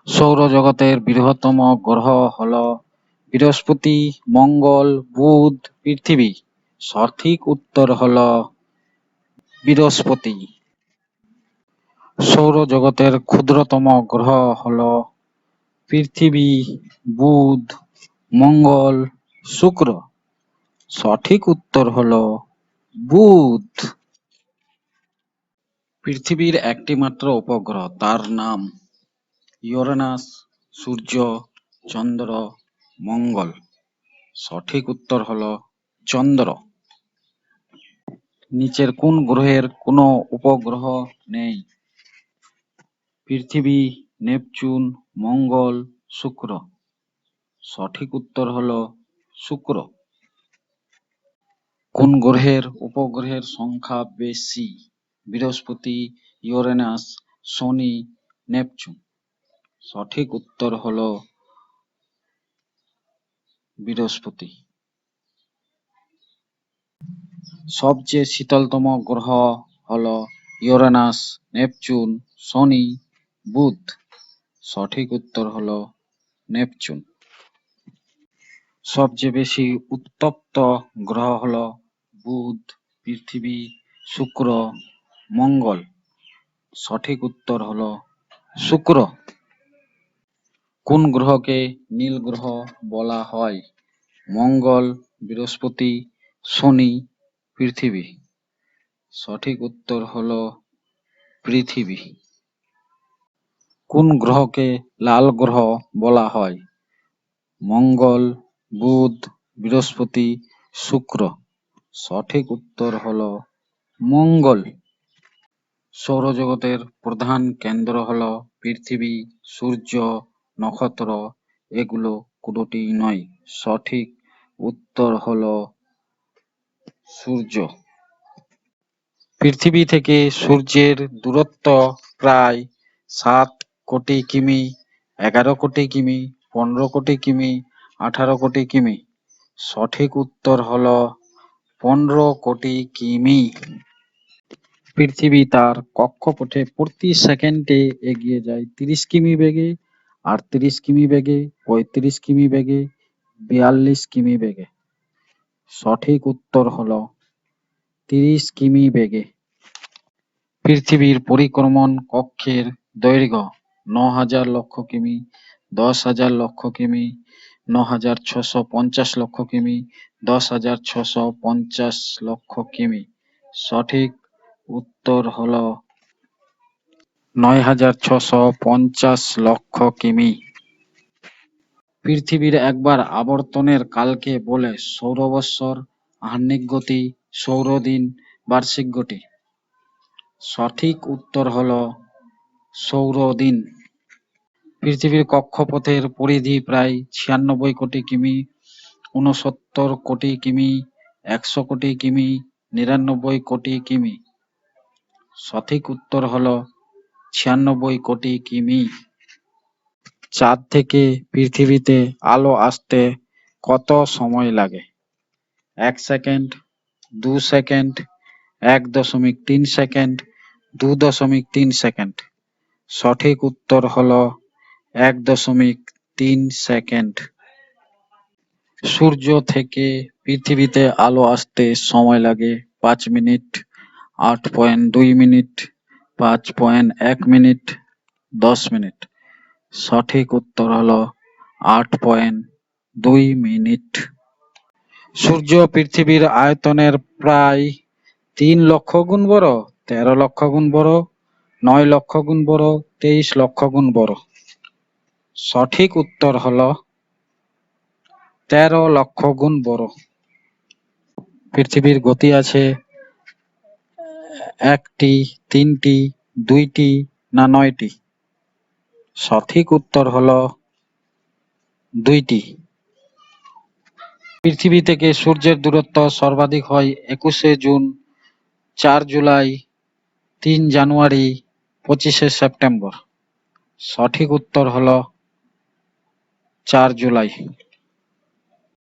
সৌরজগতের বৃহত্তম গ্রহ হল বৃহস্পতি, মঙ্গল, বুধ, পৃথিবী। সঠিক উত্তর হল বৃহস্পতি। সৌরজগতের ক্ষুদ্রতম গ্রহ হল পৃথিবী, বুধ, মঙ্গল, শুক্র। সঠিক উত্তর হল বুধ। পৃথিবীর একটি মাত্র উপগ্রহ, তার নাম ইউরেনাস, সূর্য, চন্দ্র, মঙ্গল। সঠিক উত্তর হল চন্দ্র। নিচের কোন গ্রহের কোনো উপগ্রহ নেই? পৃথিবী, নেপচুন, মঙ্গল, শুক্র। সঠিক উত্তর হল শুক্র। কোন গ্রহের উপগ্রহের সংখ্যা বেশি? বৃহস্পতি, ইউরেনাস, শনি, নেপচুন। সঠিক উত্তর হল বৃহস্পতি। সবচেয়ে শীতলতম গ্রহ হল ইউরেনাস, নেপচুন, শনি, বুধ। সঠিক উত্তর হল নেপচুন। সবচেয়ে বেশি উত্তপ্ত গ্রহ হল বুধ, পৃথিবী, শুক্র, মঙ্গল। সঠিক উত্তর হল শুক্র। কোন গ্রহকে নীল গ্রহ বলা হয়? মঙ্গল, বৃহস্পতি, শনি, পৃথিবী। সঠিক উত্তর হল পৃথিবী। কোন গ্রহকে লাল গ্রহ বলা হয়? মঙ্গল, বুধ, বৃহস্পতি, শুক্র। সঠিক উত্তর হল মঙ্গল। সৌরজগতের প্রধান কেন্দ্র হল পৃথিবী, সূর্য, নক্ষত্র। এগুলো কোনটি নয়। সঠিক উত্তর হল সূর্য। পৃথিবী থেকে সূর্যের দূরত্ব প্রায় 7 কোটি কিমি, 11 কোটি কিমি, 15 কোটি কিমি, 18 কোটি কিমি। সঠিক উত্তর হল 15 কোটি কিমি। পৃথিবী তার কক্ষপথে প্রতি সেকেন্ডে এগিয়ে যায় 30 কিমি বেগে, 38 কিমি বেগে, 35 কিমি বেগে, 42 কিমি বেগে। সঠিক উত্তর হল 30 কিমি বেগে। পৃথিবীর পরিক্রমণ কক্ষের দৈর্ঘ্য 9,000 লক্ষ কিমি, 10,000 লক্ষ কিমি, 9,650 লক্ষ কিমি, 10,650 লক্ষ কিমি। সঠিক উত্তর হল 9,650 লক্ষ কিমি। পৃথিবীর একবার আবর্তনের কালকে বলে সৌরবৎসর, আহ্নিক গতি, সৌরদিন, বার্ষিক গতি। সঠিক উত্তর হল সৌরদিন। পৃথিবীর কক্ষপথের পরিধি প্রায় 96 কোটি কিমি, 69 কোটি কিমি, 100 কোটি কিমি, 99 কোটি কিমি। সঠিক উত্তর হল 96 কোটি কিমি। চাঁদ থেকে পৃথিবীতে আলো আসতে কত সময় লাগে? 1 সেকেন্ড, 2 সেকেন্ড, 1.3 সেকেন্ড, 2.3 সেকেন্ড। সঠিক উত্তর হল 1.3 সেকেন্ড। সূর্য থেকে পৃথিবীতে আলো আসতে সময় লাগে 5 মিনিট, 8.2 মিনিট, 5.1 মিনিট, 10 মিনিট। সঠিক উত্তর হল 8.2 মিনিট। সূর্য পৃথিবীর আয়তনের প্রায় 3 লক্ষ গুণ বড়, 13 লক্ষ গুণ বড়, 9 লক্ষ গুণ বড়, 23 লক্ষ গুণ বড়। সঠিক উত্তর হল 13 লক্ষ গুণ বড়। পৃথিবীর গতি আছে 1টি, 3টি, 2টি না 9টি? সঠিক উত্তর হল 2টি। পৃথিবী থেকে সূর্যের দূরত্ব সর্বাধিক হয় 21শে জুন, 4 জুলাই, 3 জানুয়ারি, 25শে সেপ্টেম্বর। সঠিক উত্তর হল 4 জুলাই।